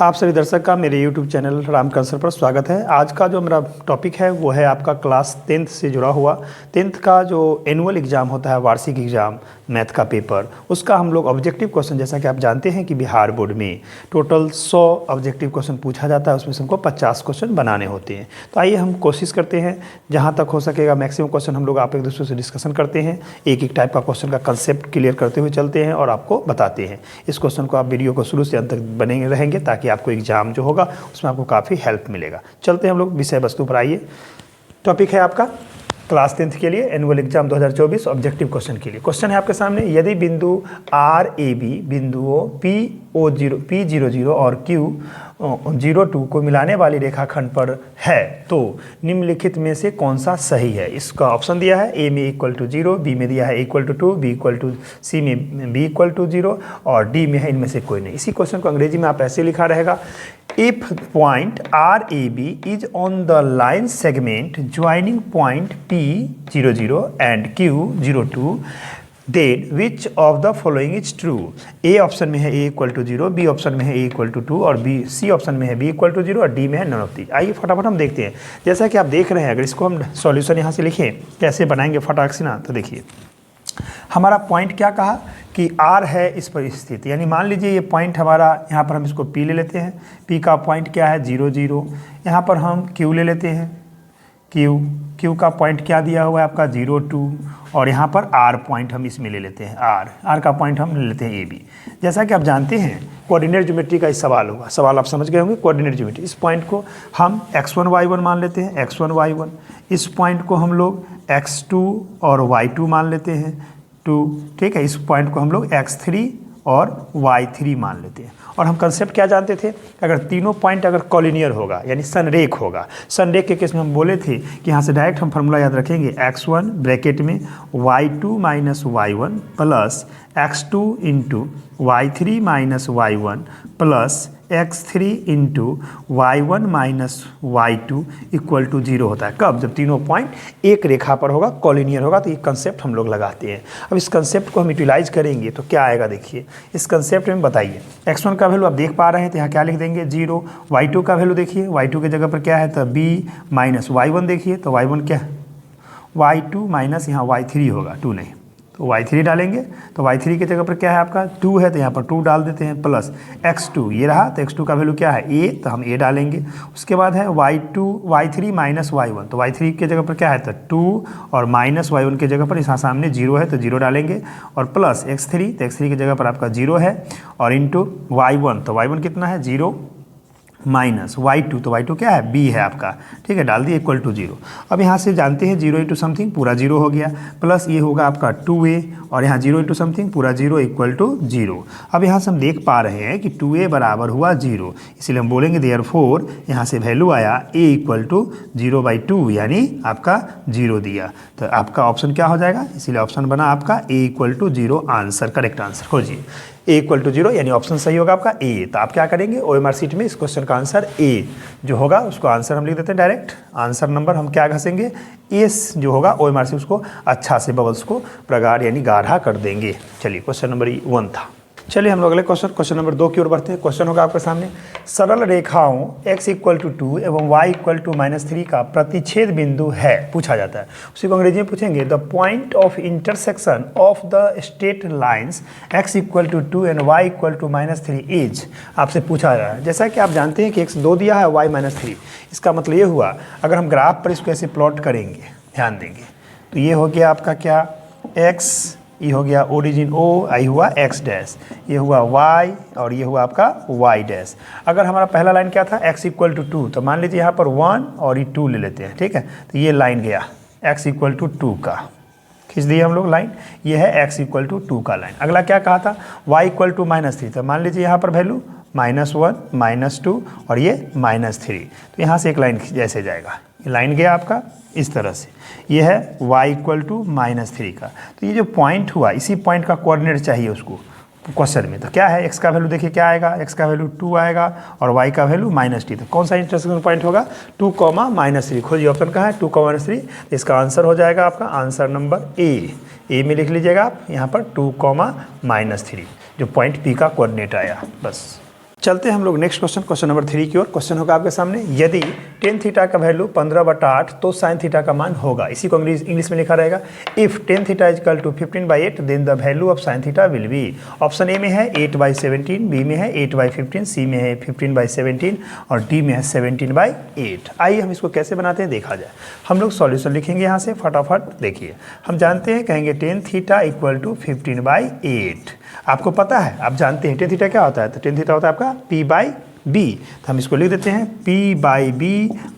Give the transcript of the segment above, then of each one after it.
आप सभी दर्शक का मेरे YouTube चैनल राम कंसर पर स्वागत है। आज का जो मेरा टॉपिक है वो है आपका क्लास 10th से जुड़ा हुआ 10th का जो एनुअल एग्ज़ाम होता है, वार्षिक एग्ज़ाम मैथ का पेपर, उसका हम लोग ऑब्जेक्टिव क्वेश्चन, जैसा कि आप जानते हैं कि बिहार बोर्ड में टोटल 100 ऑब्जेक्टिव क्वेश्चन पूछा जाता है, उसमें से हमको 50 क्वेश्चन बनाने होते हैं। तो आइए हम कोशिश करते हैं जहाँ तक हो सकेगा मैक्सिमम क्वेश्चन हम लोग आप एक दूसरे से डिस्कशन करते हैं, एक एक टाइप का क्वेश्चन का कंसेप्ट क्लियर करते हुए चलते हैं और आपको बताते हैं। इस क्वेश्चन को आप वीडियो को शुरू से अंत तक बने रहेंगे ताकि आपको एग्जाम जो होगा उसमें आपको काफ़ी हेल्प मिलेगा। चलते हैं हम लोग विषय वस्तु पर। आइए, टॉपिक है आपका क्लास 10th के लिए एनुअल एग्जाम 2024 ऑब्जेक्टिव क्वेश्चन के लिए। क्वेश्चन है आपके सामने, यदि बिंदु RAB बिंदुओं P00 और Q02 को मिलाने वाली रेखाखंड पर है तो निम्नलिखित में से कौन सा सही है। इसका ऑप्शन दिया है, A में =0, B में दिया है =2, C में B =0 और D में है इनमें से कोई नहीं। इसी क्वेश्चन को अंग्रेजी में आप ऐसे लिखा रहेगा, If point RAB is on the line segment joining point P00 and Q02, then which of the following is true? A option में है A =0, B ऑप्शन में है A =2 और C ऑप्शन में है B =0 और D में है none of these। आइए फटाफट हम देखते हैं। जैसा कि आप देख रहे हैं, अगर इसको हम सॉल्यूशन यहाँ से लिखें कैसे बनाएंगे फटाक से ना, तो देखिए हमारा पॉइंट क्या कहा कि R है इस पर स्थित, यानी मान लीजिए ये पॉइंट हमारा, यहाँ पर हम इसको P ले लेते हैं, P का पॉइंट क्या है 0 0, यहाँ पर हम Q ले लेते हैं, Q का पॉइंट क्या दिया हुआ है आपका 0 2 और यहाँ पर R पॉइंट हम इसमें ले लेते हैं, R का पॉइंट हम ले लेते हैं AB। जैसा कि आप जानते हैं कोऑर्डिनेट ज्योमेट्री का इस सवाल होगा, सवाल आप समझ गए होंगे। कोऑर्डिनेट ज्योमेट्री, इस पॉइंट को हम x1 y1 मान लेते हैं, x1 y1, इस पॉइंट को हम लोग x2 और y2 मान लेते हैं 2, ठीक है। इस पॉइंट को हम लोग x3 और y3 मान लेते हैं। और हम कंसेप्ट क्या जानते थे, अगर तीनों पॉइंट अगर कॉलिनियर होगा यानी संरेख होगा, संरेख के केस में हम बोले थे कि यहाँ से डायरेक्ट हम फार्मूला याद रखेंगे, x1 ब्रैकेट में y2 minus y1 plus x2 into y3 minus y1 plus x3 into y1 minus y2 equal to 0 होता है। कब? जब तीनों पॉइंट एक रेखा पर होगा, कॉलिनियर होगा, तो ये कंसेप्ट हम लोग लगाते हैं। अब इस कंसेप्ट को हम यूटिलाइज करेंगे तो क्या आएगा, देखिए इस कंसेप्ट में बताइए। x1 का वैल्यू आप देख पा रहे हैं तो यहाँ क्या लिख देंगे 0, y2 का वैल्यू देखिए, y2 के जगह पर क्या है तो b माइनस y1 देखिए, तो y1 क्या, y2 माइनस यहाँ y3 होगा, 2 नहीं तो y3 डालेंगे, तो y3 की जगह पर क्या है आपका 2 है तो यहाँ पर 2 डाल देते हैं, प्लस x2 ये रहा, तो x2 का वैल्यू क्या है a, तो हम a डालेंगे। उसके बाद है y3 माइनस y1, तो y3 की जगह पर क्या है तो 2 और माइनस y1 की जगह पर यहाँ सामने 0 है तो 0 डालेंगे और प्लस x3, तो x3 की जगह पर आपका 0 है और इंटू y1, तो y1 कितना है 0 माइनस y2, तो y2 क्या है b है आपका, ठीक है, डाल दिए =0। अब यहाँ से जानते हैं 0 इंटू समथिंग पूरा 0 हो गया, प्लस ये होगा आपका 2a और यहाँ 0 इंटू समथिंग पूरा 0 इक्वल टू 0। अब यहाँ से हम देख पा रहे हैं कि 2a बराबर हुआ 0, इसलिए हम बोलेंगे देयरफॉर यहाँ से वैल्यू आया a = 0/2 यानी आपका 0 दिया, तो आपका ऑप्शन क्या हो जाएगा, इसीलिए ऑप्शन बना आपका a = 0 आंसर, करेक्ट आंसर खोजिए। a = 0 यानी ऑप्शन सही होगा आपका A। तो आप क्या करेंगे, OMR शीट में इस क्वेश्चन का आंसर A जो होगा उसको आंसर हम लिख देते हैं डायरेक्ट, आंसर नंबर हम क्या घसेंगे S जो होगा OMR शीट उसको अच्छा से बबल्स को प्रगाढ़ यानी गाढ़ा कर देंगे। चलिए क्वेश्चन नंबर 1 था। चलिए हम लोग अगले क्वेश्चन नंबर 2 की ओर बढ़ते हैं। क्वेश्चन होगा आपके सामने, सरल रेखाओं x = 2 एवं y = -3 का प्रतिच्छेद बिंदु है पूछा जाता है। उसी को अंग्रेजी में पूछेंगे, the point of intersection of the straight lines x = 2 and y = -3 is, आपसे पूछा जा रहा है। जैसा कि आप जानते हैं कि x 2 दिया है, y -3, इसका मतलब ये हुआ अगर हम ग्राफ पर इसको ऐसे प्लॉट करेंगे, ध्यान देंगे तो ये हो गया आपका क्या x, ये हो गया ओरिजिन O, आई हुआ x डैश, ये हुआ y और ये हुआ आपका y डैश। अगर हमारा पहला लाइन क्या था x = 2, तो मान लीजिए यहाँ पर 1 और ये 2 ले लेते हैं, ठीक है, तो ये लाइन गया x = 2 का, खींच दिए हम लोग लाइन, ये है x = 2 का लाइन। अगला क्या कहा था y = -3, तो मान लीजिए यहाँ पर वैल्यू -1 -2 और ये -3, तो यहाँ से एक लाइन जैसे जाएगा, ये लाइन गया आपका इस तरह से, ये है y = -3 का। तो ये जो पॉइंट हुआ इसी पॉइंट का कोऑर्डिनेट चाहिए उसको क्वेश्चन में, तो क्या है x का वैल्यू देखिए क्या आएगा, x का वैल्यू 2 आएगा और y का वैल्यू -t, तो कौन सा इंटरसेक्शन पॉइंट होगा 2, -3। खोजिए ऑप्शन कहाँ है 2, -3, तो इसका आंसर हो जाएगा आपका आंसर नंबर ए में लिख लीजिएगा आप यहाँ पर 2, -3 जो पॉइंट P का कोऑर्डिनेट आया, बस। चलते हैं हम लोग नेक्स्ट क्वेश्चन, क्वेश्चन नंबर 3 की ओर। क्वेश्चन होगा आपके सामने, यदि टेन थीटा का वैल्यू 15/8 तो साइन थीटा का मान होगा। इसी को इंग्लिश में लिखा रहेगा, if tan theta is equal to 15/8 then the value of sine theta will be. Option A में है 8/17, बी में है 8/15, सी में है 15/17 और डी में है 17/8। आइए हम इसको कैसे बनाते हैं देखा जाए। हम लोग सॉल्यूशन लिखेंगे यहाँ से फटाफट। देखिए हम जानते हैं, कहेंगे टेन थीटा इक्वल टू 15/8। आपको पता है, आप जानते हैं टेन थीटा क्या होता है, तो टेन थीटा होता है आपका p/b। तो हम इसको लिख देते हैं p/b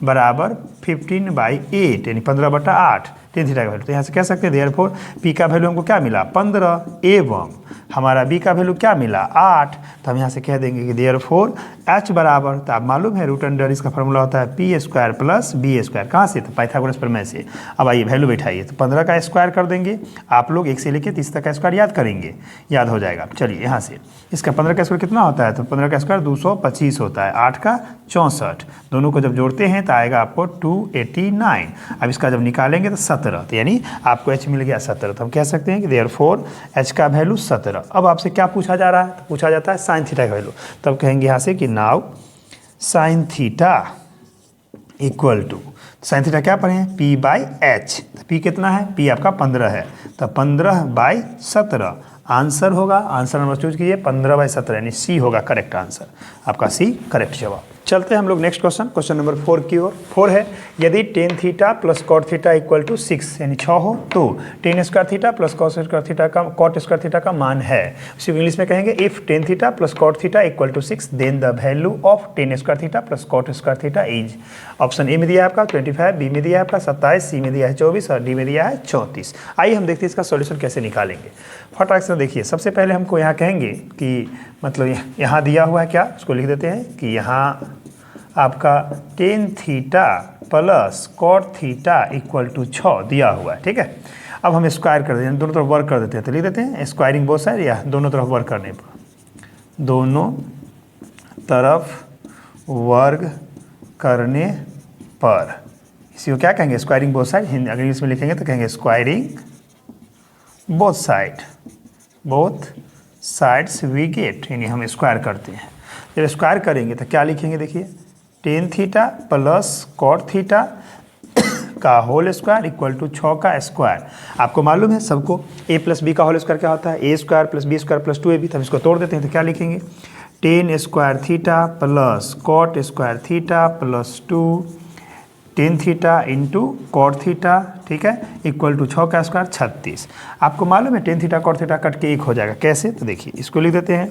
बराबर 15/8 यानी 15/8 टेन थीटा का वैल्यू। तो यहाँ से कह सकते हैं देयरफॉर p का वैल्यू हमको क्या मिला 15 एवं हमारा b का वैल्यू क्या मिला 8। तो हम यहाँ से कह देंगे कि देयरफॉर h बराबर, तो आप मालूम है रूट अंडर इसका फॉर्मूला होता है p² प्लस b²। कहाँ से, तो पाइथागोरस प्रमेय से। अब आइए वैल्यू बैठाइए, तो 15 का स्क्वायर कर देंगे। आप लोग 1 से लेकर 30 तक का स्क्वायर याद करेंगे, याद हो जाएगा। चलिए यहाँ से इसका 15 का स्क्वायर कितना होता है, तो 15 का स्क्वायर 225 होता है, 8 का 64। दोनों को जब जोड़ते हैं तो आएगा आपको 289। अब इसका जब निकालेंगे तो 17, तो यानी आपको h मिल गया 17। तो हम कह सकते हैं कि देयरफॉर h का वैल्यू 17। अब आपसे क्या पूछा जा रहा है, तो पूछा जाता है साइन थीटा का वैल्यू। तब कहेंगे यहाँ से कि now sine theta equal to, sine theta क्या पढ़े हैं p/h। तो p कितना है, p आपका 15 है, तो 15/17 आंसर होगा। आंसर नंबर चूज कीजिए 15/17 यानी सी होगा करेक्ट आंसर, आपका सी करेक्ट जवाब। चलते हैं हम लोग नेक्स्ट क्वेश्चन, क्वेश्चन नंबर 4 की ओर। 4 है, यदि tan theta plus cot theta equal to 6 यानी 6 हो तो tan square theta plus cot square theta का मान है। इसी इंग्लिश में कहेंगे, if tan theta plus cot theta equal to 6 then the value of tan square theta plus cot square theta is. Option A में दिया है आपका 25, बी में दिया है आपका 27, सी में दिया है 24 और डी में दिया है 34। आइए हम देखते हैं इसका सॉल्यूशन कैसे निकालेंगे। फटाक से देखिए, सबसे पहले हमको यहाँ कहेंगे कि मतलब यहाँ दिया हुआ है क्या, उसको लिख देते हैं कि यहाँ आपका tan theta plus cot theta equal to 6 दिया हुआ है, ठीक है। अब हम स्क्वायर कर देते हैं, दोनों तरफ वर्क कर देते हैं, तो लिख देते हैं स्क्वायरिंग बोथ साइड, या दोनों तरफ वर्क करने पर, दोनों तरफ वर्ग करने पर इसी को क्या कहेंगे स्क्वायरिंग बोथ साइड। हिंदी अगर इंग्लिश में लिखेंगे तो कहेंगे squaring both side, both sides we get, यानी हम स्क्वायर करते हैं। जब स्क्वायर करेंगे तो क्या लिखेंगे, देखिए tan theta plus cot theta का होल स्क्वायर इक्वल टू 6 का स्क्वायर। आपको मालूम है सबको a प्लस बी का होल स्क्वायर क्या होता है, a square plus b square plus 2ab। तो हम इसको तोड़ देते हैं, तो क्या लिखेंगे tan square theta plus cot square theta plus 2 tan theta into cot theta, ठीक है, इक्वल टू 6 का स्क्वायर 36। आपको मालूम है tan theta cot theta cut के 1 हो जाएगा, कैसे, तो देखिए इसको लिख देते हैं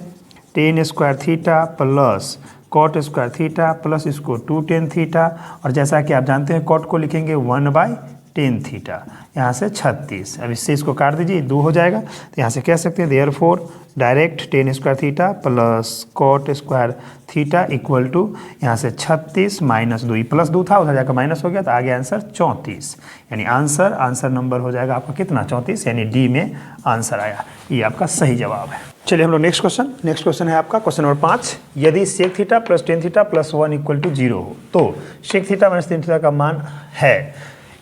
tan square theta plus cot square theta plus इसको 2 टेन थीटा, और जैसा कि आप जानते हैं कॉट को लिखेंगे 1/10 थीटा, यहाँ से 36। अब इससे इसको काट दीजिए, 2 हो जाएगा। तो यहाँ से कह सकते हैं therefore direct tan square theta plus cot square theta equal to यहाँ से 36 माइनस 2, प्लस 2 था उधर जाकर माइनस हो गया, तो आगे आंसर 34, यानी आंसर नंबर हो जाएगा आपका कितना 34, यानी डी में आंसर आया। ये आपका सही जवाब है। चलिए हम लोग नेक्स्ट क्वेश्चन है आपका क्वेश्चन नंबर 5। यदि sec theta plus tan theta plus 1 equal to 0 हो तो sec theta minus tan theta का मान है।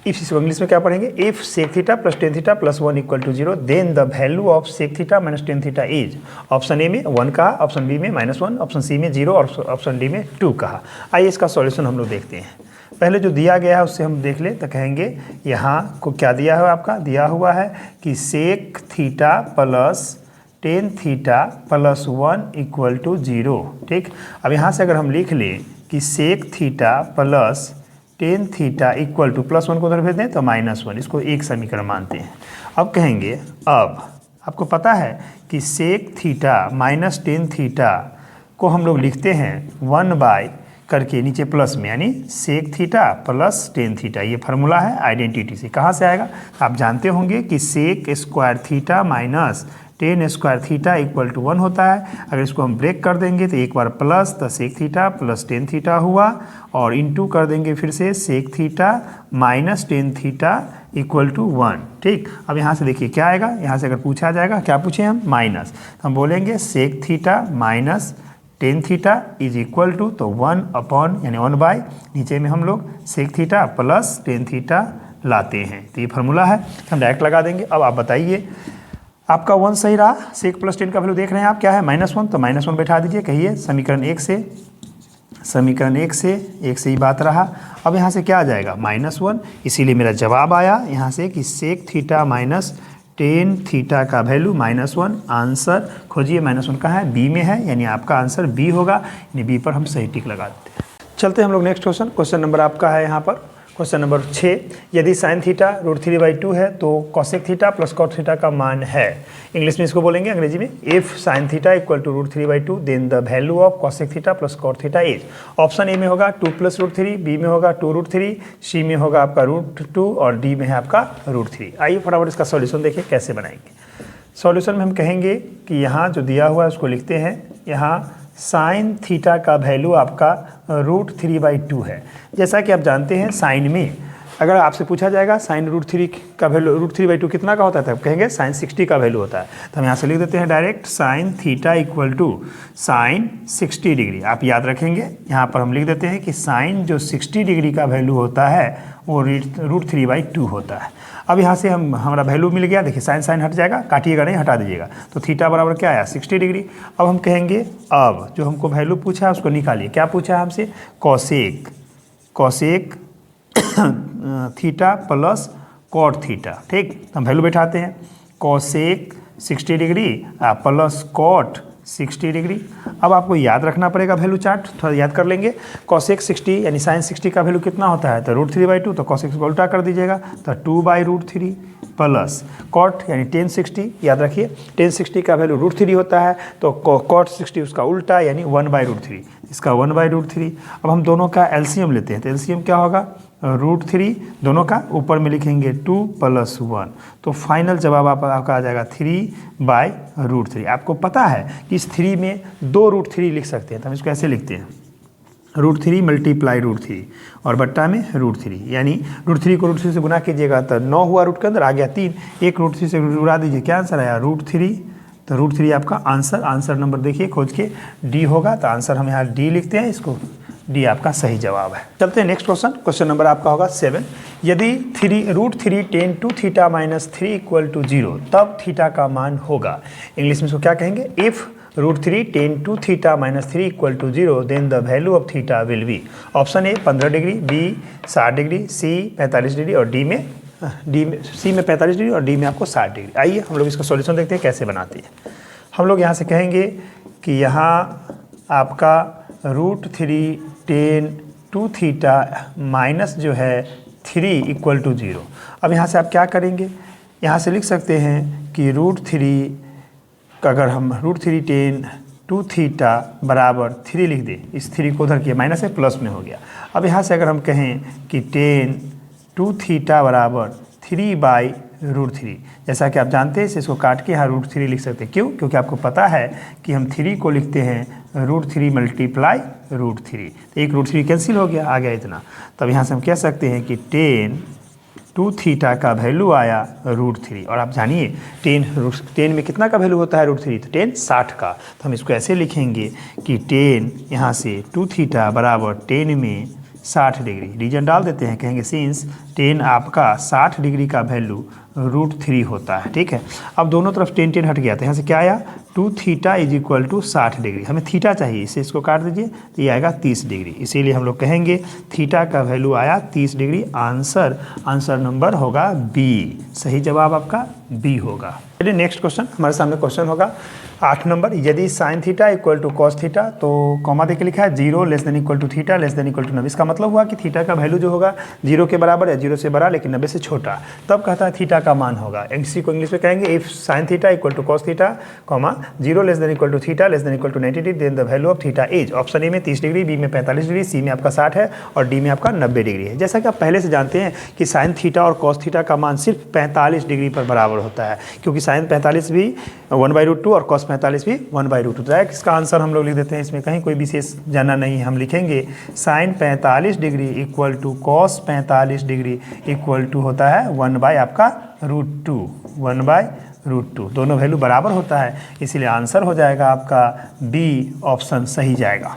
इफ इसको इंग्लिश में क्या पढ़ेंगे, if sec theta plus tan theta plus 1 equal to 0 then the value of sec theta minus tan theta is. Option A में 1 कहा, ऑप्शन बी में -1, ऑप्शन सी में 0 और ऑप्शन डी में 2 कहा। आइए इसका सॉल्यूशन हम लोग देखते हैं। पहले जो दिया गया है उससे हम देख लें, तो कहेंगे यहाँ को क्या दिया है, आपका दिया हुआ है कि sec theta plus tan theta plus 1 equal to 0, ठीक। अब यहाँ से अगर हम लिख लें कि sec theta plus tan theta equal to plus 1 को उधर भेज दें तो -1, इसको एक समीकरण मानते हैं। अब कहेंगे, अब आपको पता है कि sec theta minus tan theta को हम लोग लिखते हैं 1 बाय करके नीचे प्लस में, यानी sec theta plus tan theta, ये फार्मूला है आइडेंटिटी से। कहाँ से आएगा, आप जानते होंगे कि sec square theta minus tan square theta equal to 1 होता है। अगर इसको हम ब्रेक कर देंगे तो एक बार प्लस, तो sec theta plus tan theta हुआ, और इनटू कर देंगे फिर से sec theta minus tan theta equal to 1, ठीक। अब यहाँ से देखिए क्या आएगा, यहाँ से अगर पूछा जाएगा, क्या पूछे हम माइनस, तो हम बोलेंगे sec theta minus tan theta is equal to, तो 1 अपॉन यानी 1 बाय, नीचे में हम लोग sec theta plus tan theta लाते हैं, तो ये फार्मूला है, हम डायरेक्ट लगा देंगे। अब आप बताइए, आपका 1 सही रहा। सेक प्लस टेन का वैल्यू देख रहे हैं आप, क्या है -1, तो -1 बैठा दीजिए। कहिए समीकरण 1 से, समीकरण 1 से ही बात रहा। अब यहाँ से क्या आ जाएगा -1, इसीलिए मेरा जवाब आया यहाँ से कि sec theta minus tan theta का वैल्यू -1। आंसर खोजिए, -1 कहाँ है, बी में है, यानी आपका आंसर बी होगा। यानी बी पर हम सही टिक लगा देते हैं। चलते हैं हम लोग नेक्स्ट क्वेश्चन। क्वेश्चन नंबर आपका है यहाँ पर क्वेश्चन नंबर 6। यदि साइन थीटा √3/2 है तो cosec theta plus cot theta का मान है। इंग्लिश में इसको बोलेंगे, अंग्रेजी में, if sine theta equal to √3/2 then the value of cosec theta plus cot theta is. Option A में होगा 2 + √3, बी में होगा 2√3, सी में होगा आपका √2 और डी में है आपका √3। आइए फटाफट इसका सॉल्यूशन देखिए कैसे बनाएंगे। सॉल्यूशन में हम कहेंगे कि यहाँ जो दिया हुआ है उसको लिखते हैं। यहाँ साइन थीटा का वैल्यू आपका √3/2 है। जैसा कि आप जानते हैं साइन में अगर आपसे पूछा जाएगा साइन √3 का वैल्यू √3/2 कितना का होता है, तब कहेंगे साइन 60 का वैल्यू होता है। तो हम यहाँ से लिख देते हैं direct sine theta equal to sine 60 degree. आप याद रखेंगे, यहाँ पर हम लिख देते हैं कि साइन जो 60 डिग्री का वैल्यू होता है वो √3/2 होता है। अब यहाँ से हमारा वैल्यू मिल गया। देखिए साइन साइन हट जाएगा, काटिएगा नहीं, हटा दीजिएगा। तो थीटा बराबर क्या आया, 60 डिग्री। अब हम कहेंगे अब जो हमको वैल्यू पूछा है उसको निकालिए। क्या पूछा है हमसे, cosec theta plus cot theta. ठीक, हम वैल्यू बैठाते हैं। Cosec 60 degree plus cot 60 degree. अब आपको याद रखना पड़ेगा वैल्यू चार्ट, थोड़ा याद कर लेंगे। कॉसेक 60 यानी साइन 60 का वैल्यू कितना होता है, तो √3/2, तो कॉसेक को उल्टा कर दीजिएगा, तो 2/√3 प्लस कॉट यानी टेन 60। याद रखिए टेन 60 का वैल्यू √3 होता है, तो कॉट 60 उसका उल्टा यानी 1/√3, इसका 1/√3। अब हम दोनों का एलसीएम लेते हैं, तो एलसीएम क्या होगा, √3, दोनों का ऊपर में लिखेंगे 2 + 1, तो फाइनल जवाब आपका आ जाएगा 3/√3। आपको पता है कि इस 3 में 2 √3 लिख सकते हैं, तो हम इसको ऐसे लिखते हैं √3 × √3 और बट्टा में √3, यानी √3 को √3 से गुना कीजिएगा तो 9 हुआ, रूट के अंदर आ गया 3, एक √3 से उड़ा दीजिए, क्या आंसर आया √3। तो √3 आपका आंसर नंबर देखिए खोज के डी होगा, तो आंसर हम यहाँ डी लिखते हैं, इसको डी आपका सही जवाब है। चलते हैं नेक्स्ट क्वेश्चन। क्वेश्चन नंबर आपका होगा 7। यदि √3 tan 2 थीटा - 3 = 0 तब थीटा का मान होगा। इंग्लिश में इसको क्या कहेंगे, if √3 tan 2 theta - 3 = 0 then the value of theta will be. Option A 15 degree, B 60 degree, C 45 degree और सी में 45 डिग्री और डी में आपको 60 डिग्री। आइए हम लोग इसका सॉल्यूशन देखते हैं कैसे बनाते हैं। हम लोग यहाँ से कहेंगे कि यहाँ आपका √3 tan 2 थीटा माइनस जो है 3 = 0। अब यहाँ से आप क्या करेंगे, यहाँ से लिख सकते हैं कि √3 अगर हम √3 tan 2 थीटा बराबर 3 लिख दें, इस 3 को उधर किया, माइनस है प्लस में हो गया। अब यहाँ से अगर हम कहें कि tan 2 थीटा बराबर 3/√3, जैसा कि आप जानते हैं इसे इसको काट के यहाँ √3 लिख सकते हैं। क्यों, क्योंकि आपको पता है कि हम 3 को लिखते हैं √3 × √3, तो एक √3 कैंसिल हो गया, आ गया इतना। तब यहाँ से हम कह सकते हैं कि tan 2 थीटा का वैल्यू आया √3। और आप जानिए tan में कितना का वैल्यू होता है √3, तो tan 60 का। तो हम इसको ऐसे लिखेंगे कि tan यहाँ से 2 थीटा बराबर tan में 60 डिग्री, रीजन डाल देते हैं, कहेंगे सिंस tan आपका 60 डिग्री का वैल्यू √3 होता है। ठीक है, अब दोनों तरफ tan हट गया, तो यहाँ से क्या आया 2 थीटा = 60 डिग्री। हमें थीटा चाहिए, इसे इसको काट दीजिए, तो ये आएगा 30 डिग्री। इसीलिए हम लोग कहेंगे थीटा का वैल्यू आया 30 डिग्री। आंसर नंबर होगा बी, सही जवाब आपका बी होगा। चलिए नेक्स्ट क्वेश्चन, हमारे सामने क्वेश्चन होगा 8 नंबर। यदि साइन थीटा = कॉस थीटा, तो कॉमा देके लिखा है 0 <= थीटा <= 90। इसका मतलब हुआ कि थीटा का वैल्यू जो होगा 0 के बराबर या 0 से बड़ा लेकिन 90 से छोटा, तब कहता है थीटा का मान होगा। इसी को इंग्लिश में कहेंगे if sine theta = cos theta, 0 <= theta <= 90 then the value of theta is. Option A में 30 डिग्री, बी में 45 डिग्री, सी में आपका 60 है और डी में आपका 90 डिग्री है। जैसा कि आप पहले से जानते हैं कि साइन थीटा और कॉस थीटा का मान सिर्फ 45 डिग्री पर बराबर होता है, क्योंकि साइन 45 भी 1/√2 और कॉस 45 भी 1/√2। तो इसका आंसर हम लोग लिख देते हैं, इसमें कहीं कोई विशेष जानना नहीं है। हम लिखेंगे साइन 45 डिग्री = कॉस 45 डिग्री = होता है 1/√2, 1/√2। दोनों वैल्यू बराबर होता है, इसीलिए आंसर हो जाएगा आपका बी, ऑप्शन सही जाएगा।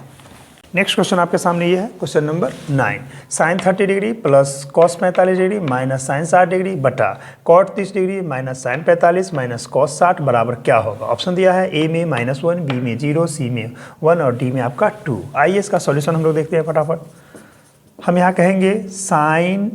नेक्स्ट क्वेश्चन आपके सामने ये है question number 9। Sine 30 degree plus cos 45 degree minus sine 60 degree बटा cot 30 degree minus sine 45 minus cos 60 बराबर क्या होगा। ऑप्शन दिया है ए में -1, बी में 0, सी में 1 और डी में आपका 2। आइए इसका सॉल्यूशन हम लोग देखते हैं फटाफट। हम यहाँ कहेंगे sine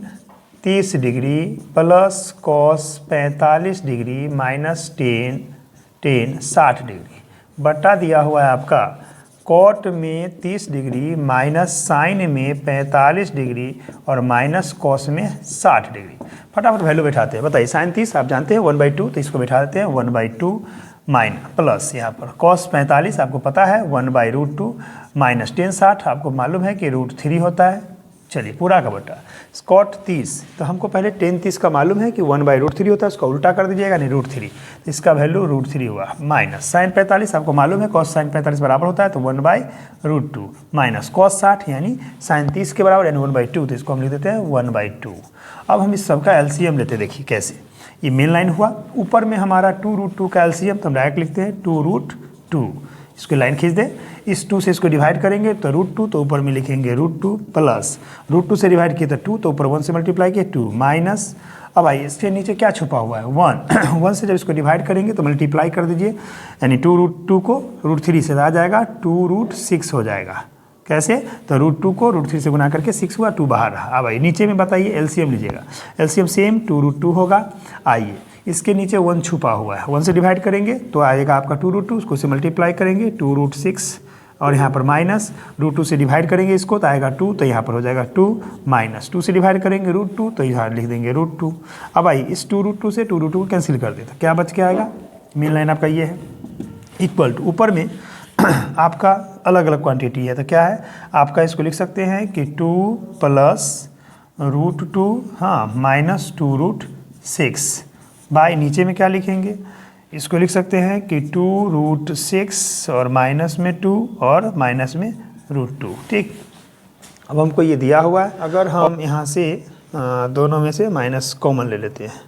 30 degree plus cos 45 degree minus tan 60 degree बटा दिया हुआ है आपका कॉट में 30 डिग्री माइनस साइन में 45 डिग्री और माइनस कॉस में 60 डिग्री। फटाफट वैल्यू बैठाते हैं। बताइए साइन 30 आप जानते हैं 1/2, तो इसको बैठा देते हैं 1/2 माइनस प्लस यहाँ पर कॉस 45 आपको पता है 1/√2 माइनस टेन 60 आपको मालूम है कि √3 होता है। चलिए पूरा का बटा कॉट 30, तो हमको पहले टेन 30 का मालूम है कि 1/√3 होता है, उसका उल्टा कर दीजिएगा नहीं √3, तो इसका वैल्यू √3 हुआ माइनस साइन 45 आपको मालूम है कॉस साइन 45 बराबर होता है तो 1/√2 माइनस कॉस 60 यानी साइन 30 के बराबर यानी 1/2, तो इसको हम लिख देते हैं 1/2। अब हम इस सब का एलसीएम लेते हैं। देखिए कैसे, ये मेन लाइन हुआ, ऊपर में हमारा 2√2 का एलसीएम, तो हम डायरेक्ट लिखते हैं 2√2, इसको लाइन खींच दें, इस 2 से इसको डिवाइड करेंगे तो √2, तो ऊपर में लिखेंगे √2 प्लस √2 से डिवाइड किए तो 2, तो ऊपर 1 से मल्टीप्लाई किए 2 माइनस, अब आइए इसके नीचे क्या छुपा हुआ है 1 1 से जब इसको डिवाइड करेंगे तो मल्टीप्लाई कर दीजिए, यानी 2√2 को √3 से आ जाएगा 2√6 हो जाएगा। कैसे, तो √2 को √3 से गुना करके 6 हुआ, 2 बाहर रहा। अब आइए नीचे में बताइए एलसीएम लीजिएगा, एलसीएम सेम 2√2 होगा। आइए इसके नीचे 1 छुपा हुआ है, 1 से डिवाइड करेंगे तो आएगा आपका 2√2, उसको से मल्टीप्लाई करेंगे 2√6 और यहाँ पर माइनस √2 से डिवाइड करेंगे इसको तो आएगा 2, तो यहाँ पर हो जाएगा 2 माइनस 2 से डिवाइड करेंगे √2, तो यहाँ लिख देंगे √2। अब आइए इस 2√2 से 2√2 को कैंसिल कर देते, क्या बच के आएगा, मेन लाइन आपका ये है, इक्वल टू ऊपर में आपका अलग अलग क्वांटिटी है, तो क्या है आपका, इसको लिख सकते हैं कि 2 प्लस √2 हाँ माइनस 2√6 बाय नीचे में क्या लिखेंगे, इसको लिख सकते हैं कि 2√6 और माइनस में 2 और माइनस में √2। ठीक, अब हमको ये दिया हुआ है, अगर हम यहाँ से दोनों में से माइनस कॉमन ले लेते हैं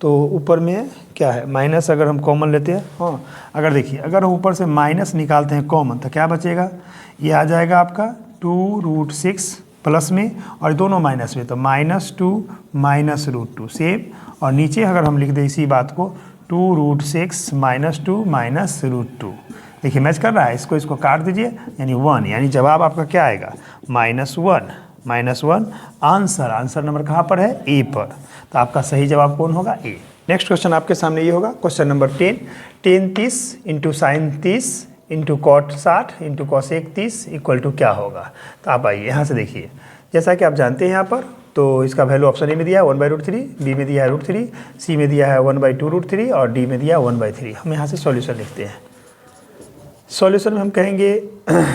तो ऊपर में क्या है माइनस, अगर हम कॉमन लेते हैं हाँ, अगर देखिए अगर हम ऊपर से माइनस निकालते हैं कॉमन तो क्या बचेगा, ये आ जाएगा आपका 2√6 प्लस में और दोनों माइनस में, तो -2 माइनस √2 सेम, और नीचे अगर हम लिख दें इसी बात को 2√6 -2 माइनस √2, देखिए मैच कर रहा है, इसको काट दीजिए यानी 1, यानी जवाब आपका क्या आएगा -1 आंसर नंबर कहाँ पर है, ए पर, तो आपका सही जवाब कौन होगा, ए। नेक्स्ट क्वेश्चन आपके सामने ये होगा question number 10। Tan 30 into sine 30 into cot 60 into cosec 30 equal to क्या होगा। तो आप आइए यहाँ से देखिए, जैसा कि आप जानते हैं यहाँ पर, तो इसका वैल्यू ऑप्शन ए में दिया है 1/√3, बी में दिया है √3, सी में दिया है 1/2√3 और डी में दिया है 1/3। हम यहाँ से सॉल्यूशन लिखते हैं। सॉल्यूशन में हम कहेंगे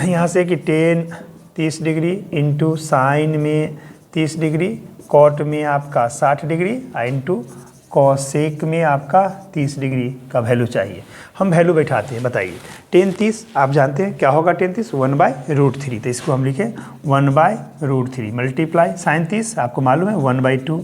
यहाँ से कि टेन 30 डिग्री इंटू साइन में 30 डिग्री, कॉट में आपका 60 डिग्री इंटू कॉसेक में आपका 30 डिग्री का वैल्यू चाहिए। हम वैल्यू बैठाते हैं। बताइए टेन 30 आप जानते हैं क्या होगा, टेन 30 1/√3, तो इसको हम लिखें 1/√3 मल्टीप्लाई साइन 30 आपको मालूम है 1/2,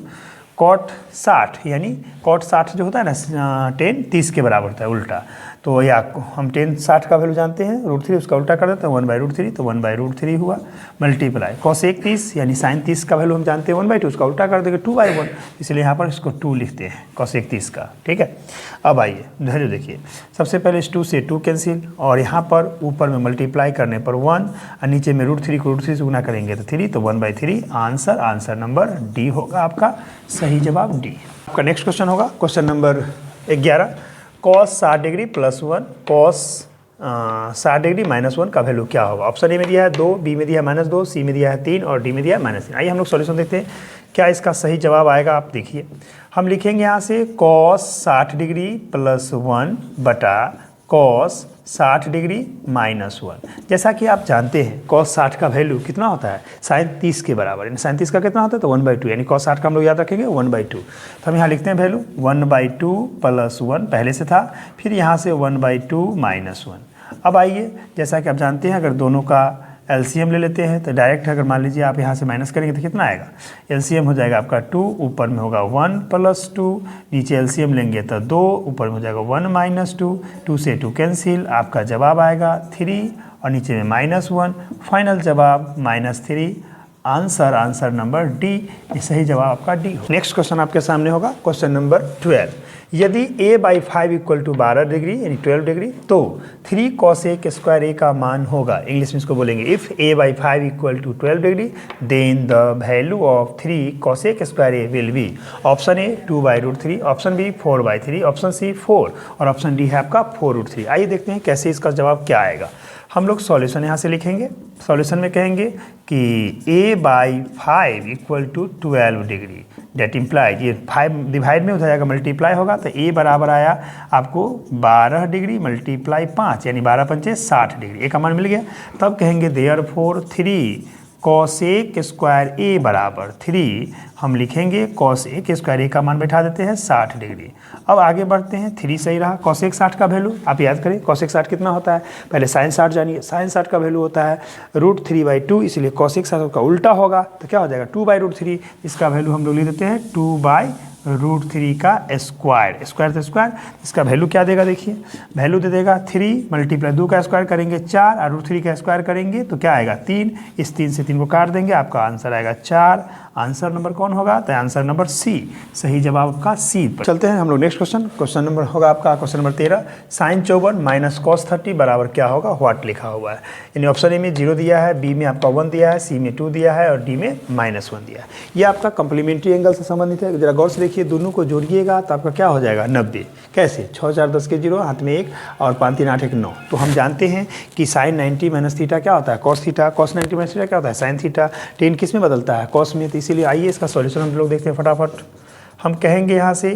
कॉट 60 यानी कॉट 60 जो होता है ना टेन 30 के बराबर होता है उल्टा, तो या हम टेन 60 का वैल्यू जानते हैं √3 उसका उल्टा कर देते हैं 1/√3, तो 1/√3 हुआ मल्टीप्लाई कॉसेक 30 यानी साइन 30 का वैल्यू हम जानते हैं 1/2 उसका उल्टा कर देंगे 2/1, इसलिए यहाँ पर इसको 2 लिखते हैं कॉसेक 30 का। ठीक है, अब आइए वैल्यू देखिए, सबसे पहले इस 2 से 2 कैंसिल और यहाँ पर ऊपर में मल्टीप्लाई करने पर 1 और नीचे में √3 को √3 से गुना करेंगे तो 3, तो 1/3 आंसर नंबर डी होगा आपका सही जवाब डी। आपका नेक्स्ट क्वेश्चन होगा question number 11। Cos 60 degree plus 1 cos 60 degree -1 का वैल्यू क्या होगा। ऑप्शन ए में दिया है 2, बी में दिया है -2, सी में दिया है 3 और डी में दिया है -3। आइए हम लोग सॉल्यूशन देखते हैं क्या इसका सही जवाब आएगा। आप देखिए हम लिखेंगे यहाँ से कॉस 60 डिग्री प्लस 1 बटा कॉस 60 डिग्री -1। जैसा कि आप जानते हैं कॉस 60 का वैल्यू कितना होता है साइन 30 के बराबर, यानी साइन 30 का कितना होता है तो 1/2, यानी कॉस 60 का हम लोग याद रखेंगे 1/2। तो हम यहाँ लिखते हैं वैल्यू 1/2 प्लस 1 पहले से था, फिर यहाँ से 1/2 -1। अब आइए जैसा कि आप जानते हैं अगर दोनों का एलसीएम ले लेते हैं तो डायरेक्ट अगर मान लीजिए आप यहाँ से माइनस करेंगे तो कितना आएगा, एलसीएम हो जाएगा आपका 2, ऊपर में होगा 1 + 2, नीचे एलसीएम लेंगे तो 2, ऊपर में हो जाएगा 1 - 2, 2 से 2 कैंसिल, आपका जवाब आएगा 3 और नीचे में -1, फाइनल जवाब -3। आंसर नंबर डी, ये सही जवाब आपका डी हो। नेक्स्ट क्वेश्चन आपके सामने होगा क्वेश्चन नंबर 12। यदि a/5 इक्वल टू 12 डिग्री यानी 12 डिग्री तो 3 cos a स्क्वायर a का मान होगा। इंग्लिश में इसको बोलेंगे if a/5 equal to 12 degree then the value of 3 cos a square a will be. Option A 2/√3, option B 4/3, option C 4 और option D है आपका 4√3। आइए देखते हैं कैसे इसका जवाब क्या आएगा। हम लोग सॉल्यूशन यहाँ से लिखेंगे। सॉल्यूशन में कहेंगे कि a/5 equal to 12 degree, that implies ये 5 डिवाइड में हो जाएगा, मल्टीप्लाई होगा तो a बराबर आया आपको 12 डिग्री मल्टीप्लाई 5 यानी 12 पंचे 60 डिग्री, a का मान मिल गया। तब कहेंगे therefore 3 cos a square a बराबर 3 हम लिखेंगे cos a स्क्वायर a का मान बैठा देते हैं 60 डिग्री। अब आगे बढ़ते हैं, 3 सही रहा। cos 60 का वैल्यू आप याद करें, cos 60 कितना होता है, पहले sin 60 जानिए। sin 60 का वैल्यू होता है √3/2, इसलिए cos 60 का उल्टा होगा तो क्या हो जाएगा 2/√3। इसका वैल्यू हम लोग लिख देते हैं 2/√3 का स्क्वायर, स्क्वायर तो स्क्वायर, इसका वैल्यू क्या देगा देखिए, वैल्यू दे देगा 3 मल्टीप्लाई 2 का स्क्वायर करेंगे 4 और √3 का स्क्वायर करेंगे तो क्या आएगा 3। इस 3 से 3 को काट देंगे, आपका आंसर आएगा 4। आंसर नंबर कौन होगा, तो आंसर नंबर सी, सही जवाब आपका सी पर। चलते हैं हम लोग नेक्स्ट क्वेश्चन। क्वेश्चन नंबर होगा आपका question number 13। sin 54 minus cos 30 बराबर क्या होगा, व्हाट लिखा हुआ है। यानी ऑप्शन ए में 0 दिया है, बी में आपका 1 दिया है, सी में 2 दिया है और डी में -1 दिया है। ये आपका कंप्लीमेंट्री एंगल से संबंधित है। जरा गौर से देखिए, दोनों को जोड़िएगा तो आपका क्या हो जाएगा 90। कैसे, 6 4 10 के 0, हाथ में 1 और 5 3 8 1 9। तो हम जानते हैं कि sin 90 माइनस थीटा क्या होता है cos theta, cos 90 minus theta क्या होता है sin थीटा। 10 किस में बदलता है cos में, तो इसीलिए आइए इसका सॉल्यूशन हम लोग देखते हैं फटाफट। हम कहेंगे यहाँ से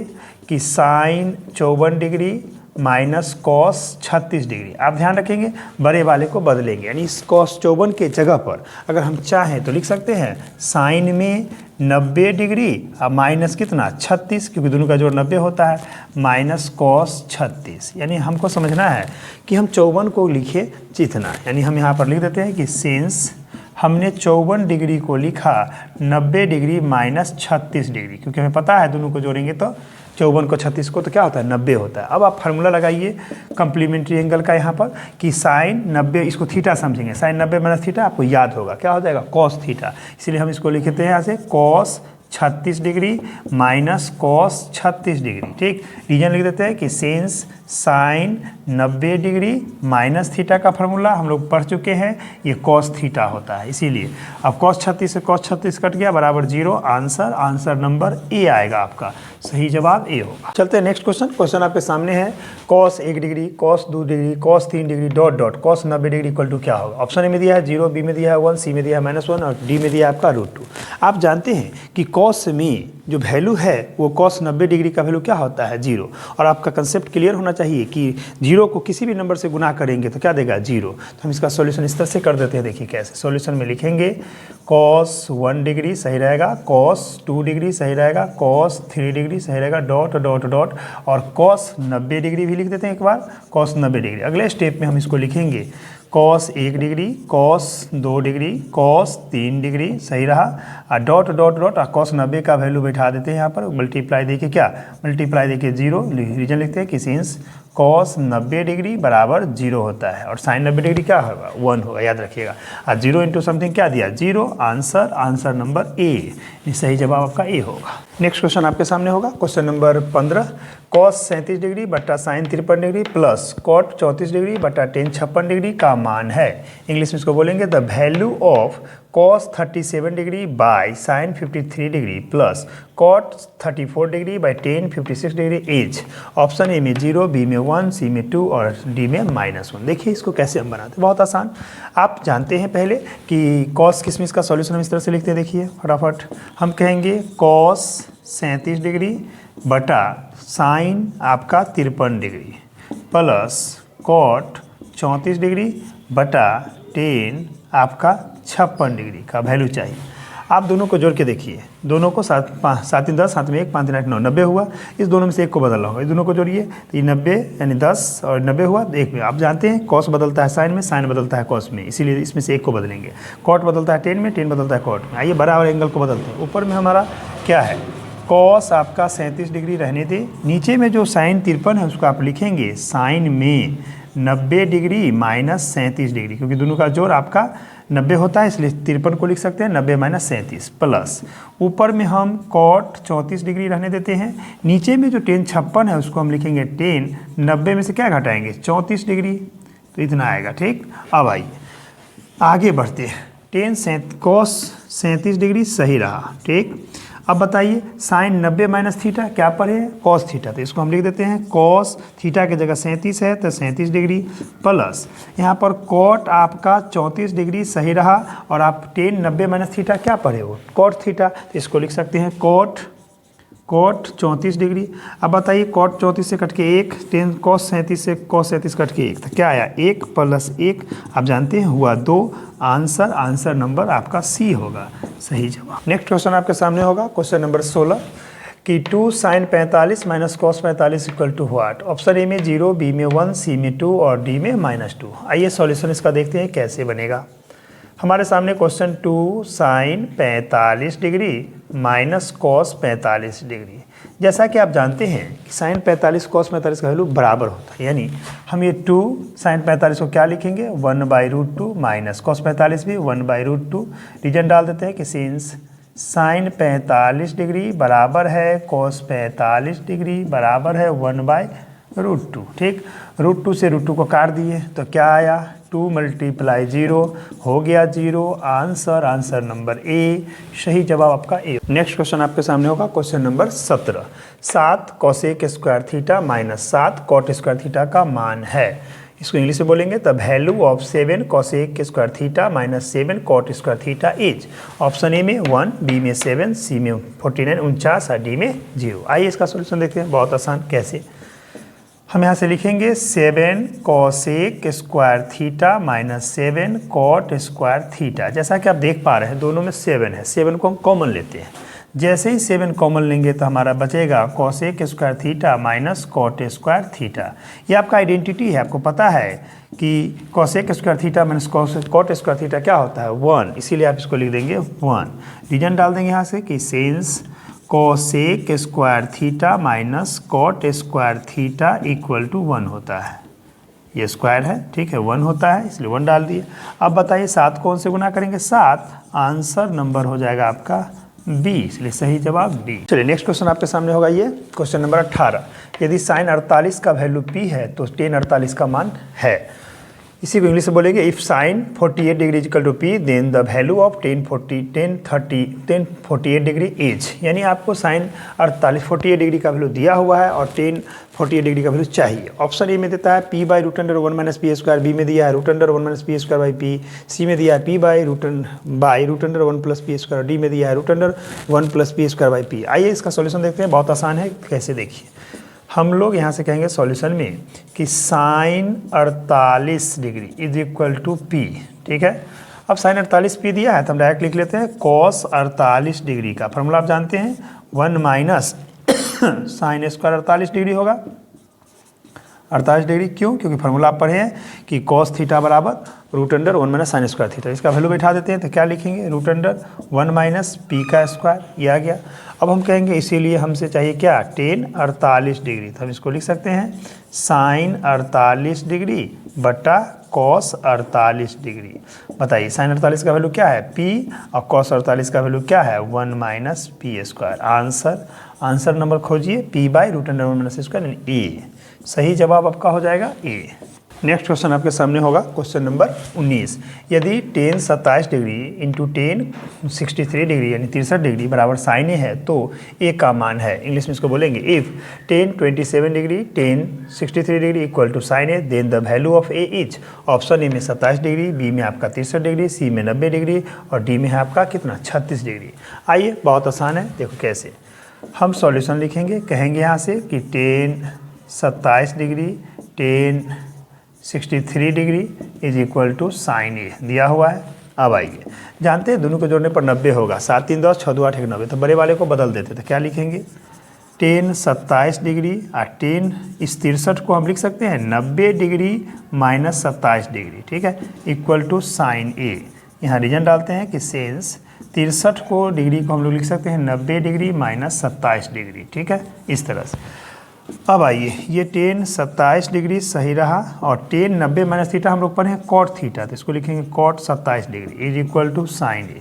कि sin 54 degree minus cos 36 degree. आप ध्यान रखेंगे बड़े वाले को बदलेंगे, यानी इस cos 54 के जगह पर अगर हम चाहें तो लिख सकते हैं sin में 90 डिग्री और माइनस कितना 36, क्योंकि दोनों का जोड़ 90 होता है, माइनस cos 36। यानी हमको समझना है कि हम 54 को लिखे जितना, यानी हम यहाँ पर लिख देते हैं कि सिंस हमने 54 डिग्री को लिखा 90 डिग्री माइनस 36 डिग्री, क्योंकि हमें पता है दोनों को जोड़ेंगे तो 54 को 36 को तो क्या होता है 90 होता है। अब आप फार्मूला लगाइए कम्प्लीमेंट्री एंगल का यहाँ पर कि साइन 90, इसको थीटा समझेंगे, साइन 90 माइनस थीटा आपको याद होगा क्या हो जाएगा cos थीटा। इसलिए हम इसको लिखते हैं यहाँ से cos 36 degree minus cos 36 degree. ठीक, रीजन लिख देते हैं कि since sign 90 degree minus theta का फार्मूला हम लोग पढ़ चुके हैं, ये cos थीटा होता है। इसीलिए अब cos 36 से cos 36 कट गया बराबर 0। आंसर नंबर ए आएगा आपका, सही जवाब ए होगा। चलते हैं नेक्स्ट क्वेश्चन। क्वेश्चन आपके सामने है cos 1 degree, cos 2 degree, cos 3 degree dot dot cos 90 degree equal to क्या होगा। ऑप्शन ए में दिया है 0, बी में दिया है 1, सी में दिया है -1 और डी में दिया है आपका √2। आप जानते हैं कि cos में जो वैल्यू है वो cos 90 डिग्री का वैल्यू क्या होता है 0, और आपका कंसेप्ट क्लियर होना चाहिए कि 0 को किसी भी नंबर से गुना करेंगे तो क्या देगा 0। तो हम इसका सॉल्यूशन इस तरह से कर देते हैं, देखिए कैसे। सॉल्यूशन में लिखेंगे cos 1 डिग्री सही रहेगा, cos 2 डिग्री सही रहेगा, cos 3 डिग्री सही रहेगा, डॉट डॉट डॉट और cos 90 डिग्री भी लिख देते हैं एक बार, cos 90 डिग्री। अगले स्टेप में हम इसको लिखेंगे cos 1 degree, cos 2 degree, cos 3 degree सही रहा, और डॉट डॉट डॉट cos 90 का वैल्यू बैठा देते हैं यहाँ पर, मल्टीप्लाई देके क्या, मल्टीप्लाई देके 0, रीजन लिखते हैं कि सिंस cos 90 डिग्री बराबर 0 होता है और sin 90 डिग्री क्या होगा 1 होगा, याद रखिएगा। और 0 इंटू समथिंग क्या दिया 0। आंसर नंबर ए, सही जवाब आपका ए होगा। नेक्स्ट क्वेश्चन आपके सामने होगा क्वेश्चन नंबर 15। cos 37 डिग्री बटा sin 53 degree plus cot 34 degree बटा tan 56 डिग्री का मान है। इंग्लिश में इसको बोलेंगे the value of cos 37 degree by sin 53 degree plus cot 34 degree by tan 56 degree is. Option A में 0, बी में 1, सी में 2 और डी में -1। देखिए इसको कैसे हम बनाते हैं, बहुत आसान। आप जानते हैं पहले कि cos किसमिस का सॉल्यूशन हम इस तरह से लिखते हैं, देखिए फटाफट। हम कहेंगे cos 37 डिग्री बटा sin आपका 53 डिग्री प्लस cot 34 डिग्री बटा tan आपका 56 डिग्री का वैल्यू चाहिए। आप दोनों को जोड़ के देखिए, दोनों को 7 3 10, 7 में 1 5 3 8 9, 90 हुआ। इस दोनों में से एक को बदलना होगा, इस दोनों को जोड़िए तो ये 90 यानी 10 और 90 हुआ एक में। आप जानते हैं cos बदलता है sin में, sin बदलता है cos में, इसीलिए इसमें से एक को बदलेंगे। cot बदलता है tan में, tan बदलता है cot में। आइए बराबर एंगल को बदलते हैं। ऊपर में हमारा क्या है cos आपका 37 डिग्री रहने दे, नीचे में जो sin 53 है उसको आप लिखेंगे sin में 90 डिग्री माइनस 37 डिग्री, क्योंकि दोनों का जोड़ आपका 90 होता है, इसलिए 53 को लिख सकते हैं 90 माइनस 37 प्लस ऊपर में हम कॉट 34 डिग्री रहने देते हैं। नीचे में जो tan 56 है उसको हम लिखेंगे tan 90 में से क्या घटाएंगे 34 डिग्री, तो इतना आएगा। ठीक, अब आइए आगे बढ़ते हैं। tan cos 37 डिग्री सही रहा। ठीक, अब बताइए साइन 90 माइनस थीटा क्या पर है कॉस थीटा, तो इसको हम लिख देते हैं कॉस थीटा की जगह 37 है तो 37 डिग्री प्लस यहाँ पर कॉट आपका 34 डिग्री सही रहा, और आप tan 90 माइनस थीटा क्या पढ़े हो कॉट थीटा, तो इसको लिख सकते हैं कॉट 34 डिग्री। अब बताइए कॉट 34 से कट के 1, tan cos 37 से cos 37 कट के 1, तो क्या आया 1 प्लस 1, आप जानते हैं हुआ 2। आंसर नंबर आपका सी होगा सही जवाब। नेक्स्ट क्वेश्चन आपके सामने होगा क्वेश्चन नंबर 16 कि 2 sin 45 minus cos 45 equal to what. Option A में 0, बी में 1, सी में 2 और डी में -2। आइए सॉल्यूशन इसका देखते हैं कैसे बनेगा। हमारे सामने question 2 sin 45 degree minus cos 45 degree. जैसा कि आप जानते हैं कि साइन 45 कॉस 45 का वैल्यू बराबर होता है, यानी हम ये 2 sin 45 को क्या लिखेंगे 1/√2 माइनस कॉस 45 भी 1/√2। रीजन डाल देते हैं कि सिंस साइन 45 डिग्री बराबर है कॉस 45 डिग्री बराबर है 1/√2। ठीक, √2 से √2 को काट दिए तो क्या आया 2 × 0 हो गया 0। आंसर नंबर ए, सही जवाब आपका ए। नेक्स्ट क्वेश्चन आपके सामने होगा question number 17 7 cosec square theta minus 7 cot square theta का मान है। इसको इंग्लिश में बोलेंगे the value of 7 cosec square theta minus 7 cot square theta is. Option A में 1, बी में 7, सी में 49 49 और डी में 0। आइए इसका सोल्यूशन देखते हैं, बहुत आसान। कैसे हम यहाँ से लिखेंगे 7 cosec square theta minus 7 cot square theta. जैसा कि आप देख पा रहे हैं दोनों में 7 है, 7 को हम कॉमन लेते हैं। जैसे ही 7 कॉमन लेंगे तो हमारा बचेगा cosec square theta minus cot square theta. ये आपका आइडेंटिटी है, आपको पता है कि cosec square theta minus cot square theta क्या होता है 1, इसीलिए आप इसको लिख देंगे 1। रीजन डाल देंगे यहाँ से कि since cosec square theta minus cot square theta equal to 1 होता है। ये स्क्वायर है, ठीक है, 1 होता है इसलिए 1 डाल दिए। अब बताइए 7 कौन से गुना करेंगे 7। आंसर नंबर हो जाएगा आपका बी, इसलिए सही जवाब बी। चलिए नेक्स्ट क्वेश्चन आपके सामने होगा ये क्वेश्चन नंबर 18। यदि साइन 48 का वैल्यू पी है तो tan 48 का मान है। इसी को इंग्लिश में बोलेंगे if sine 48 degree equal to P then the value of tan 48 degree is. यानी आपको साइन 48 डिग्री का वैल्यू दिया हुआ है और tan 48 डिग्री का वैल्यू चाहिए। ऑप्शन ए में देता है p/√1 minus P square, B में दिया है √1 minus P square by P, C में दिया है p/√1 plus P square, D में दिया है √1 plus P square by P. आइए इसका सॉल्यूशन देखते हैं, बहुत आसान है। कैसे देखिए, हम लोग यहाँ से कहेंगे सॉल्यूशन में कि sine 48 degree is equal to P. ठीक है, अब साइन 48 पी दिया है तो हम डायरेक्ट लिख लेते हैं कॉस 48 डिग्री का फॉर्मूला आप जानते हैं 1 माइनस साइन स्क्वायर 48 डिग्री होगा 48 डिग्री। क्यों? क्योंकि फार्मूला आप पढ़े हैं कि कॉस थीटा बराबर √1 माइनस साइन स्क्वायर थीटा। इसका वैल्यू बैठा देते हैं तो क्या लिखेंगे √1 माइनस पी का स्क्वायर, ये आ गया। अब हम कहेंगे इसीलिए हमसे चाहिए क्या tan 48 डिग्री, तो हम इसको लिख सकते हैं साइन 48 डिग्री बटा कॉस 48 डिग्री। बताइए साइन 48 का वैल्यू क्या है p और कॉस 48 का वैल्यू क्या है 1 minus P square. Answer number खोजिए p/√1 माइनस स्क्वायर ए। सही जवाब आपका हो जाएगा ए। नेक्स्ट क्वेश्चन आपके सामने होगा क्वेश्चन नंबर 19। यदि tan 27 degree into tan 63 degree यानी 63 डिग्री बराबर साइन ए है तो ए का मान है। इंग्लिश में इसको बोलेंगे if tan 27 degree tan 63 degree equal to sine A then the value of A is. Option A में 27 डिग्री, बी में आपका 63 डिग्री, सी में 90 डिग्री और डी में है आपका कितना 36 डिग्री। आइए बहुत आसान है, देखो कैसे हम सॉल्यूशन लिखेंगे। कहेंगे यहाँ से कि tan 27 degree tan 63 degree is equal to sine A दिया हुआ है। अब आइए जानते हैं दोनों को जोड़ने पर 90 होगा, 7 3 10 6 2 8 1 90, तो बड़े वाले को बदल देते तो क्या लिखेंगे tan 27 डिग्री और tan इस 63 को हम लिख सकते हैं 90 डिग्री माइनस 27 डिग्री, ठीक है, इक्वल टू साइन ए। यहाँ रीजन डालते हैं कि सेंस 63 को डिग्री को हम लोग लिख सकते हैं 90 डिग्री माइनस 27 डिग्री, ठीक है, इस तरह से। अब आइए, ये टेन 27 डिग्री सही रहा, और टेन 90 माइनस थीटा हम लोग पढ़े हैं कॉट थीटा, तो इसको लिखेंगे cot 27 degree is equal to sine A.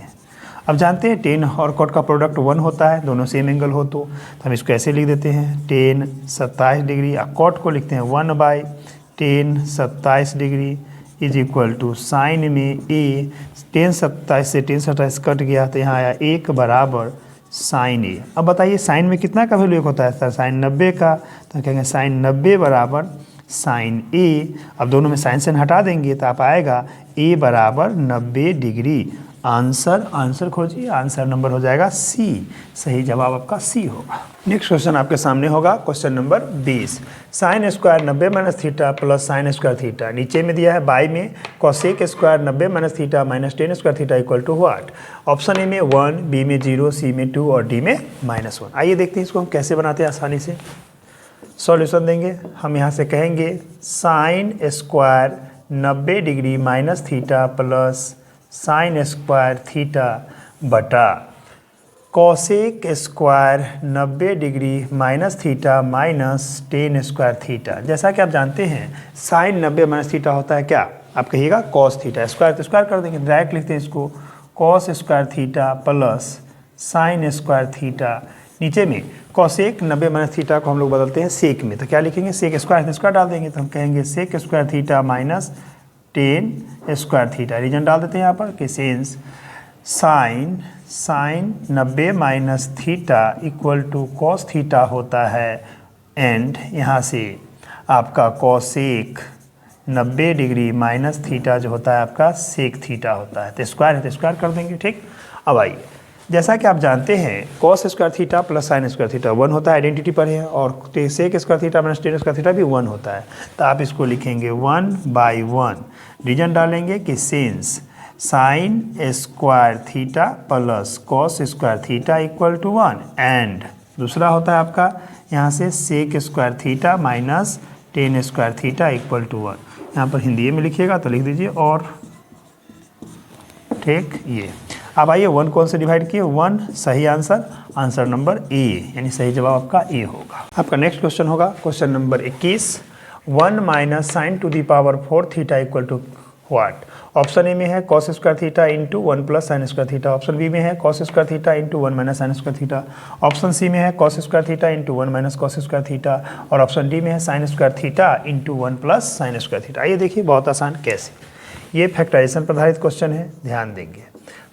अब जानते हैं टेन और कॉट का प्रोडक्ट 1 होता है, दोनों सेम एंगल हो तो हम इसको ऐसे लिख देते हैं, टेन 27 डिग्री, कॉट को लिखते हैं tan 27 degree is equal to sine में ए, टेन 27 से टेन 27 कट गया तो यहाँ आया 1 बराबर साइन ए। अब बताइए साइन में कितना का वैल्यू 1 होता है, साइन 90 का, तो कहेंगे साइन 90 बराबर साइन ए। अब दोनों में साइन से हटा देंगे तो आप आएगा ए बराबर 90 डिग्री। आंसर खोजिए, आंसर नंबर हो जाएगा सी, सही जवाब आपका सी होगा। नेक्स्ट क्वेश्चन आपके सामने होगा question number 20। Sine square 90 minus theta plus sine square theta, नीचे में दिया है बाई में cosec square 90 minus theta minus tan square theta equal to what. Option A में 1, बी में 0, सी में 2 और डी में -1। आइए देखते हैं इसको हम कैसे बनाते हैं आसानी से। सॉल्यूशन देंगे, हम यहाँ से कहेंगे sine square 90 degree minus theta plus sine square theta बटा cosec square 90 degree minus theta minus tan square theta. जैसा कि आप जानते हैं साइन 90 माइनस थीटा होता है क्या, आप कहिएगा कॉस थीटा, स्क्वायर तो स्क्वायर कर देंगे, डायरेक्ट लिखते हैं इसको cos square theta plus sine square theta. नीचे में कॉसेक 90 माइनस थीटा को हम लोग बदलते हैं सेक में, तो क्या लिखेंगे सेक स्क्वायर, स्क्वायर डाल देंगे तो हम कहेंगे sec square theta minus tan square theta. Reason डाल देते हैं यहाँ पर कि since sine 90 minus theta equal to cos theta होता है, एंड यहाँ से आपका कॉसेक 90 डिग्री माइनस थीटा जो होता है आपका सेक थीटा होता है, तो स्क्वायर है तो स्क्वायर कर देंगे। ठीक, अब आइए, जैसा कि आप जानते हैं cos square theta plus sine square theta 1 होता है, आइडेंटिटी पर है, और sec square theta minus tan square theta भी 1 होता है, तो आप इसको लिखेंगे 1/1। रीजन डालेंगे कि since sine square theta plus cos square theta equal to 1, and दूसरा होता है आपका यहाँ से sec square theta minus tan square theta equal to 1। यहाँ पर हिंदी में लिखिएगा तो लिख दीजिए और, ठीक, ये अब आइए 1 कौन से डिवाइड किए, 1 सही आंसर नंबर ए, यानी सही जवाब आपका ए होगा। आपका नेक्स्ट क्वेश्चन होगा question number 21। 1 minus sine to the power 4 theta equal to what. Option A में है cos square theta into 1 plus sine square theta, option B में है cos square theta into 1 minus sine square theta, option C में है cos square theta into 1 minus cos square theta, और option D में है sine square theta into 1 plus sine square theta. आइए देखिए बहुत आसान कैसे, ये फैक्टराइजेशन पर आधारित क्वेश्चन है, ध्यान देंगे।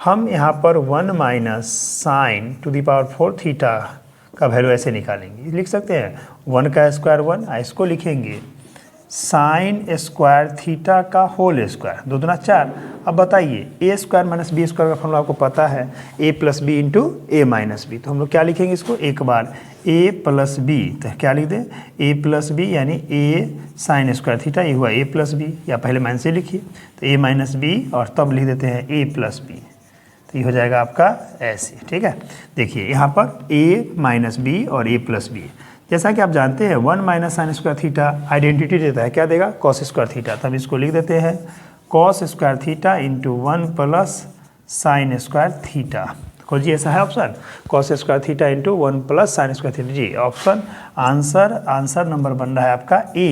हम यहाँ पर 1 minus sine to the power 4 theta का वैल्यू ऐसे निकालेंगे, लिख सकते हैं 1 का स्क्वायर 1, इसको लिखेंगे साइन स्क्वायर थीटा का होल स्क्वायर, 2 दूना 4। अब बताइए ए स्क्वायर माइनस बी स्क्वायर का फॉर्मूला आपको पता है, ए प्लस बी इंटू ए माइनस बी, तो हम लोग क्या लिखेंगे इसको, एक बार ए प्लस बी, तो क्या लिख दें ए प्लस बी, यानी ए साइन स्क्वायर थीटा, ये हुआ ए प्लस बी, या पहले माइनस से लिखिए तो ए माइनस बी, और तब लिख देते हैं ए प्लस बी, तो ये हो जाएगा आपका ऐसे। ठीक है, देखिए यहाँ पर ए माइनस बी और ए प्लस बी, जैसा कि आप जानते हैं 1 minus sine square theta identity देता है, क्या देगा कॉस स्क्वायर थीटा, तब इसको लिख देते हैं cos square theta into 1 plus sine square theta. खोजिए, ऐसा है option cos square theta into 1 plus sine square theta. जी, ऑप्शन आंसर नंबर बन रहा है आपका ए,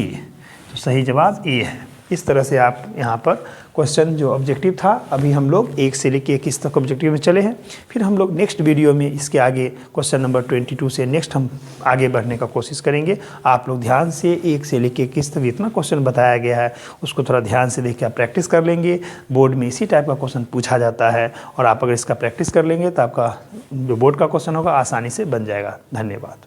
तो सही जवाब ए है। इस तरह से आप यहाँ पर क्वेश्चन जो ऑब्जेक्टिव था, अभी हम लोग 1 से लेकर 21 तक ऑब्जेक्टिव में चले हैं, फिर हम लोग नेक्स्ट वीडियो में इसके आगे क्वेश्चन नंबर 22 से नेक्स्ट हम आगे बढ़ने का कोशिश करेंगे। आप लोग ध्यान से 1 से लेकर 21 तक इतना क्वेश्चन बताया गया है, उसको थोड़ा ध्यान से देख के आप प्रैक्टिस कर लेंगे। बोर्ड में इसी टाइप का क्वेश्चन पूछा जाता है, और आप अगर इसका प्रैक्टिस कर लेंगे तो आपका जो बोर्ड का क्वेश्चन होगा आसानी से बन जाएगा। धन्यवाद।